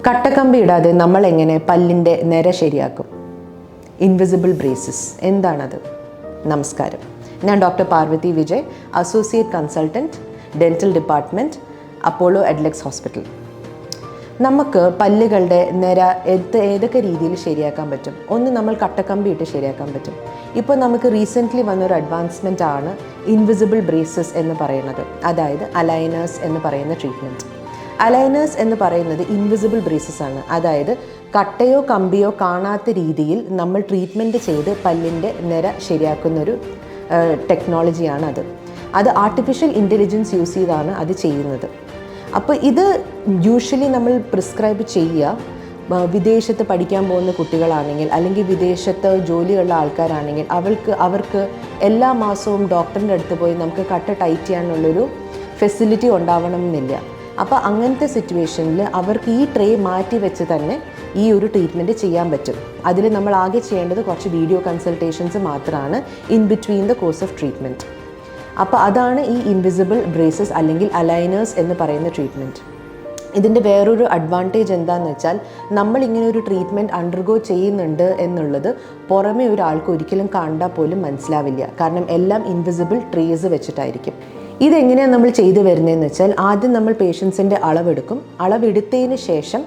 കട്ടക്കമ്പി ഇടാതെ നമ്മൾ എങ്ങനെ പല്ലിൻ്റെ നിര ശരിയാക്കും? ഇൻവിസിബിൾ ബ്രേസസ് എന്താണത്? നമസ്കാരം, ഞാൻ doctor Parvathy Vijay, associate consultant, dental department, Apollo Adlux hospital. നമുക്ക് പല്ലുകളുടെ നിര ഏതൊക്കെ രീതിയിൽ ശരിയാക്കാൻ പറ്റും? ഒന്ന്, നമ്മൾ കട്ടക്കമ്പി ഇട്ട് ശരിയാക്കാൻ പറ്റും. ഇപ്പോൾ നമുക്ക് റീസെൻ്റ്ലി വന്നൊരു അഡ്വാൻസ്മെൻ്റ് ആണ് ഇൻവിസിബിൾ ബ്രേസസ് എന്ന് പറയുന്നത്, അതായത് അലൈനേഴ്സ് എന്ന് പറയുന്ന ട്രീറ്റ്മെൻറ്റ്. അലൈനേഴ്സ് എന്ന് പറയുന്നത് ഇൻവിസിബിൾ ബ്രേസസ് ആണ്. അതായത് കട്ടയോ കമ്പിയോ കാണാത്ത രീതിയിൽ നമ്മൾ ട്രീറ്റ്മെൻറ്റ് ചെയ്ത് പല്ലിൻ്റെ നിര ശരിയാക്കുന്നൊരു ടെക്നോളജിയാണ് അത് ആർട്ടിഫിഷ്യൽ ഇൻ്റലിജൻസ് യൂസ് ചെയ്താണ് അത് ചെയ്യുന്നത്. അപ്പോൾ ഇത് യൂഷ്വലി നമ്മൾ പ്രിസ്ക്രൈബ് ചെയ്യുക വിദേശത്ത് പഠിക്കാൻ പോകുന്ന കുട്ടികളാണെങ്കിൽ, അല്ലെങ്കിൽ വിദേശത്ത് ജോലിയുള്ള ആൾക്കാരാണെങ്കിൽ അവർക്ക് എല്ലാ മാസവും ഡോക്ടറിൻ്റെ അടുത്ത് പോയി നമുക്ക് കട്ട ടൈറ്റ് ചെയ്യാനുള്ളൊരു ഫെസിലിറ്റി ഉണ്ടാവണമെന്നില്ല. അപ്പോൾ അങ്ങനത്തെ സിറ്റുവേഷനിൽ അവർക്ക് ഈ ട്രേ മാറ്റി വെച്ച് തന്നെ ഈ ഒരു ട്രീറ്റ്മെൻറ്റ് ചെയ്യാൻ പറ്റും. അതിൽ നമ്മൾ ആകെ ചെയ്യേണ്ടത് കുറച്ച് വീഡിയോ കൺസൾട്ടേഷൻസ് മാത്രമാണ് in between the course of treatment. അപ്പോൾ അതാണ് ഈ ഇൻവിസിബിൾ ബ്രേസസ് അല്ലെങ്കിൽ അലൈനേഴ്സ് എന്ന് പറയുന്ന ട്രീറ്റ്മെൻറ്റ്. ഇതിൻ്റെ വേറൊരു അഡ്വാൻറ്റേജ് എന്താണെന്ന് വെച്ചാൽ, നമ്മളിങ്ങനെ ഒരു ട്രീറ്റ്മെൻറ്റ് അണ്ടർഗോ ചെയ്യുന്നുണ്ട് എന്നുള്ളത് പുറമേ ഒരാൾക്ക് ഒരിക്കലും കണ്ടാൽ പോലും മനസ്സിലാവില്ല. കാരണം എല്ലാം ഇൻവിസിബിൾ ട്രേസ് വെച്ചിട്ടായിരിക്കും. ഇതെങ്ങനെയാണ് നമ്മൾ ചെയ്തു വരുന്നതെന്ന് വെച്ചാൽ, ആദ്യം നമ്മൾ പേഷ്യൻസിൻ്റെ അളവെടുക്കും. അളവെടുത്തതിന് ശേഷം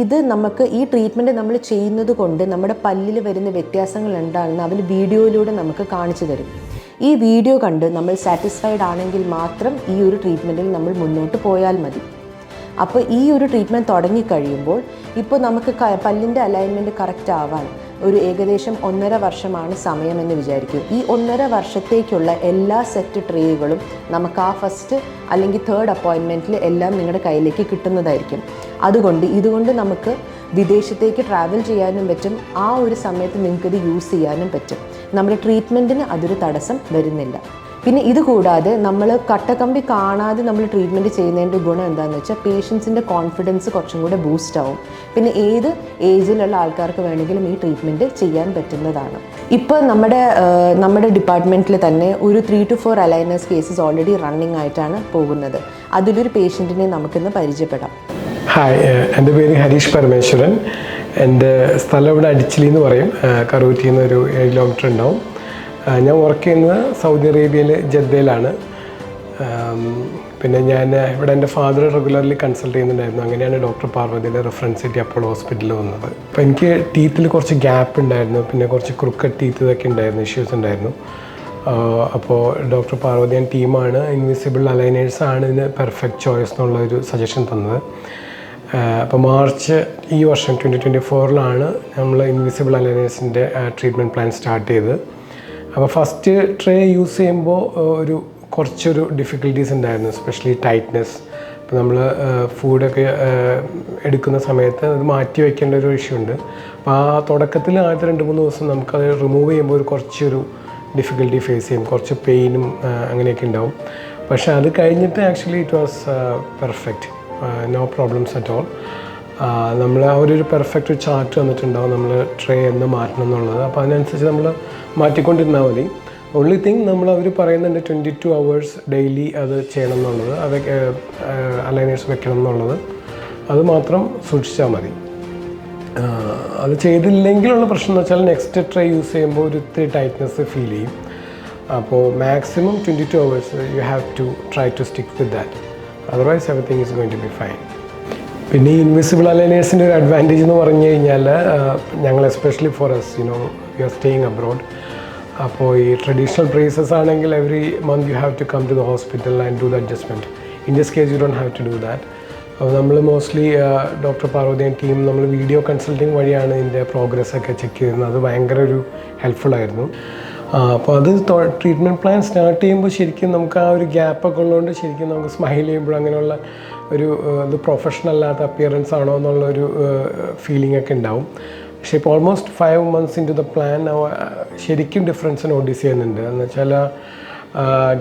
ഇത് നമുക്ക് ഈ ട്രീറ്റ്മെൻറ്റ് നമ്മൾ ചെയ്യുന്നത് കൊണ്ട് നമ്മുടെ പല്ലിൽ വരുന്ന വ്യത്യാസങ്ങൾ എന്താണെന്ന് അവർ വീഡിയോയിലൂടെ നമുക്ക് കാണിച്ചു തരും. ഈ വീഡിയോ കണ്ട് നമ്മൾ സാറ്റിസ്ഫൈഡ് ആണെങ്കിൽ മാത്രം ഈ ഒരു ട്രീറ്റ്മെൻറ്റിൽ നമ്മൾ മുന്നോട്ട് പോയാൽ മതി. അപ്പോൾ ഈ ഒരു ട്രീറ്റ്മെൻറ്റ് തുടങ്ങിക്കഴിയുമ്പോൾ ഇപ്പോൾ നമുക്ക് പല്ലിൻ്റെ അലൈൻമെൻറ്റ് കറക്റ്റ് ആവാൻ ഒരു ഏകദേശം 1.5 വർഷമാണ് സമയമെന്ന് വിചാരിക്കും. ഈ 1.5 വർഷത്തേക്കുള്ള എല്ലാ സെറ്റ് ട്രേകളും നമുക്ക് ആ ഫസ്റ്റ് അല്ലെങ്കിൽ തേർഡ് അപ്പോയിൻമെൻറ്റിൽ എല്ലാം നിങ്ങളുടെ കയ്യിലേക്ക് കിട്ടുന്നതായിരിക്കും. ഇതുകൊണ്ട് നമുക്ക് വിദേശത്തേക്ക് ട്രാവൽ ചെയ്യാനും പറ്റും. ആ ഒരു സമയത്ത് നിങ്ങൾക്കിത് യൂസ് ചെയ്യാനും പറ്റും. നമ്മുടെ ട്രീറ്റ്മെൻറ്റിന് അതൊരു തടസ്സം വരുന്നില്ല. പിന്നെ ഇത് കൂടാതെ നമ്മൾ കട്ടക്കമ്പി കാണാതെ നമ്മൾ ട്രീറ്റ്മെൻറ്റ് ചെയ്യുന്നതിൻ്റെ ഗുണം എന്താണെന്ന് വെച്ചാൽ, പേഷ്യൻസിൻ്റെ കോൺഫിഡൻസ് കുറച്ചും കൂടെ ബൂസ്റ്റ് ആവും. പിന്നെ ഏത് ഏജിലുള്ള ആൾക്കാർക്ക് വേണമെങ്കിലും ഈ ട്രീറ്റ്മെൻറ്റ് ചെയ്യാൻ പറ്റുന്നതാണ്. ഇപ്പോൾ നമ്മുടെ ഡിപ്പാർട്ട്മെൻറ്റിൽ തന്നെ ഒരു 3 to 4 aligners cases already running ആയിട്ടാണ് പോകുന്നത്. അതിലൊരു പേഷ്യൻറ്റിനെ നമുക്കിന്ന് പരിചയപ്പെടാം. ഹായ്, എൻ്റെ പേര് ഹരീഷ് പരമേശ്വരൻ. എൻ്റെ സ്ഥലം ഇവിടെ അടിച്ചിലി എന്ന് പറയും. കറൂറ്റിയിൽ നിന്ന് ഒരു 7 കിലോമീറ്റർ ഉണ്ടാവും. ഞാൻ വർക്ക് ചെയ്യുന്നത് സൗദി അറേബ്യയിൽ ജദ്ദയിലാണ്. പിന്നെ ഞാൻ ഇവിടെ എൻ്റെ ഫാദർ റെഗുലർലി കൺസൾട്ട് ചെയ്യുന്നുണ്ടായിരുന്നു. അങ്ങനെയാണ് ഡോക്ടർ പാർവതിയുടെ റെഫറൻസ് കിട്ടി അപ്പോളോ ഹോസ്പിറ്റലിൽ വന്നത്. അപ്പോൾ എനിക്ക് ടീത്തിൽ കുറച്ച് ഗ്യാപ്പ് ഉണ്ടായിരുന്നു, പിന്നെ കുറച്ച് ക്രുക്കറ്റ് ടീത്ത് ഇതൊക്കെ ഉണ്ടായിരുന്നു, ഇഷ്യൂസ് ഉണ്ടായിരുന്നു. അപ്പോൾ ഡോക്ടർ പാർവതി ആൻഡ് ടീമാണ് ഇൻവിസിബിൾ അലൈനേഴ്സാണ് ഇതിന് പെർഫെക്റ്റ് ചോയ്സ് എന്നുള്ളൊരു സജഷൻ തന്നത്. അപ്പോൾ മാർച്ച് ഈ വർഷം 2024 നമ്മൾ ഇൻവിസിബിൾ അലൈനേഴ്സിൻ്റെ ട്രീറ്റ്മെൻറ്റ് പ്ലാൻ സ്റ്റാർട്ട് ചെയ്തത്. അപ്പോൾ ഫസ്റ്റ് ട്രേ യൂസ് ചെയ്യുമ്പോൾ കുറച്ചൊരു ഡിഫിക്കൽട്ടീസ് ഉണ്ടായിരുന്നു, എസ്പെഷ്യലി ടൈറ്റ്നെസ്. ഇപ്പോൾ നമ്മൾ ഫുഡൊക്കെ എടുക്കുന്ന സമയത്ത് അത് മാറ്റി വയ്ക്കേണ്ട ഒരു ഇഷ്യൂ ഉണ്ട്. അപ്പോൾ ആ തുടക്കത്തിൽ ആദ്യത്തെ 2-3 ദിവസം നമുക്കത് റിമൂവ് ചെയ്യുമ്പോൾ കുറച്ചൊരു ഡിഫിക്കൽട്ടി ഫേസ് ചെയ്യും, കുറച്ച് പെയിനും അങ്ങനെയൊക്കെ ഉണ്ടാവും. പക്ഷേ അത് കഴിഞ്ഞിട്ട് actually it was perfect, no problems at all. നമ്മൾ ആ ഒരു പെർഫെക്റ്റ് ചാർട്ട് വന്നിട്ടുണ്ടാവും നമ്മൾ ട്രേ എന്ന് മാറ്റണം എന്നുള്ളത്. അപ്പോൾ അതിനനുസരിച്ച് നമ്മൾ മാറ്റിക്കൊണ്ടിരുന്നാൽ മതി. ഓൺലി തിങ് നമ്മൾ അവർ പറയുന്നുണ്ട് 22 hours ഡെയിലി അത് ചെയ്യണം എന്നുള്ളത്, അത് അലൈനേഴ്സ് വെക്കണം എന്നുള്ളത്, അത് മാത്രം സൂക്ഷിച്ചാൽ മതി. അത് ചെയ്തില്ലെങ്കിലുള്ള പ്രശ്നം എന്ന് വെച്ചാൽ നെക്സ്റ്റ് ട്രേ യൂസ് ചെയ്യുമ്പോൾ ഒരു ഇത്തിരി ടൈറ്റ്നെസ് ഫീൽ ചെയ്യും. അപ്പോൾ maximum 22 hours you have to try to stick with that, otherwise everything is going to be fine. പിന്നെ ഈ ഇൻവിസിബിൾ അലൈനേഴ്സിൻ്റെ ഒരു അഡ്വാൻറ്റേജ് എന്ന് പറഞ്ഞു കഴിഞ്ഞാൽ, ഞങ്ങൾ especially for us we are staying abroad. അപ്പോൾ ഈ ട്രഡീഷണൽ ബ്രേസസ് ആണെങ്കിൽ every month you have to come to the hospital and do the adjustment. In this case you don't have to do that. അപ്പോൾ നമ്മൾ mostly doctor Parvathi team നമ്മൾ video consulting വഴിയാണ് ഇതിൻ്റെ progress ഒക്കെ check ചെയ്യുന്നത്. അത് ഭയങ്കര ഒരു ഹെൽപ്ഫുള്ളായിരുന്നു. അപ്പോൾ അത് ട്രീറ്റ്മെൻറ്റ് പ്ലാൻ സ്റ്റാർട്ട് ചെയ്യുമ്പോൾ ശരിക്കും നമുക്ക് ആ ഒരു ഗ്യാപ്പൊക്കെ ഉള്ളതുകൊണ്ട് ശരിക്കും നമുക്ക് സ്മൈൽ ചെയ്യുമ്പോൾ അങ്ങനെയുള്ള ഒരു ഇത് പ്രൊഫഷണൽ അല്ലാത്ത അപ്പിയറൻസ് ആണോ എന്നുള്ളൊരു ഫീലിംഗ് ഒക്കെ ഉണ്ടാവും. പക്ഷേ ഇപ്പോൾ almost 5 months in to the plan ശരിക്കും ഡിഫറൻസ് നോട്ടീസ് ചെയ്യുന്നുണ്ട്. എന്ന് വെച്ചാൽ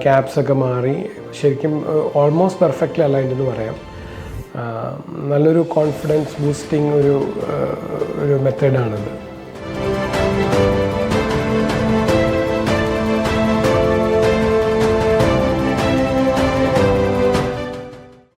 ഗ്യാപ്സൊക്കെ മാറി ശരിക്കും ഓൾമോസ്റ്റ് പെർഫെക്റ്റ്ലി അലൈൻഡ് എന്ന് പറയാം. നല്ലൊരു കോൺഫിഡൻസ് ബൂസ്റ്റിംഗ് ഒരു മെത്തേഡാണിത്.